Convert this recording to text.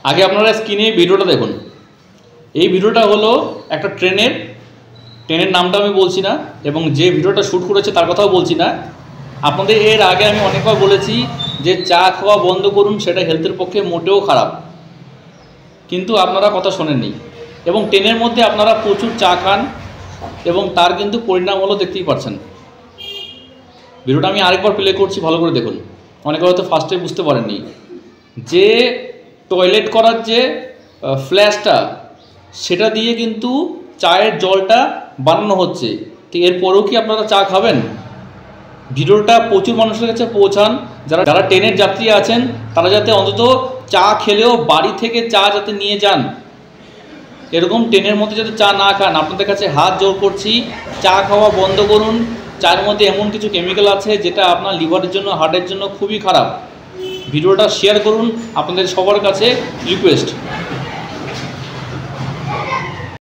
আগে আপনারা স্ক্রিনে ভিডিওটা দেখুন। এই ভিডিওটা হলো একটা ট্রেনের নামটা আমি বলছি না, এবং যে ভিডিওটা শ্যুট করেছে তার কথাও বলছি না। আপনাদের এর আগে আমি অনেকবার বলেছি যে চা খাওয়া বন্ধ করুন, সেটা হেলথের পক্ষে মোটেও খারাপ, কিন্তু আপনারা কথা শোনেননি। এবং ট্রেনের মধ্যে আপনারা প্রচুর চা খান এবং তার কিন্তু পরিণাম হলো দেখতেই পাচ্ছেন। ভিডিওটা আমি আরেকবার প্লে করছি, ভালো করে দেখুন। অনেকে হয়তো ফার্স্টে বুঝতে পারেননি যে টয়লেট করার যে ফ্ল্যাশটা, সেটা দিয়ে কিন্তু চায়ের জলটা বানানো হচ্ছে। তো এরপরেও কি আপনারা চা খাবেন? ভিডিওটা প্রচুর মানুষের কাছে পৌঁছান। যারা ট্রেনের যাত্রী আছেন তারা যাতে অন্তত চা খেলেও বাড়ি থেকে চা যাতে নিয়ে যান, এরকম ট্রেনের মধ্যে যাতে চা না খান। আপনাদের কাছে হাত জোর করছি, চা খাওয়া বন্ধ করুন। চায়ের মধ্যে এমন কিছু কেমিক্যাল আছে যেটা আপনার লিভারের জন্য, হার্টের জন্য খুবই খারাপ। ভিডিওটা শেয়ার করুন, আপনাদের সবার কাছে রিকোয়েস্ট।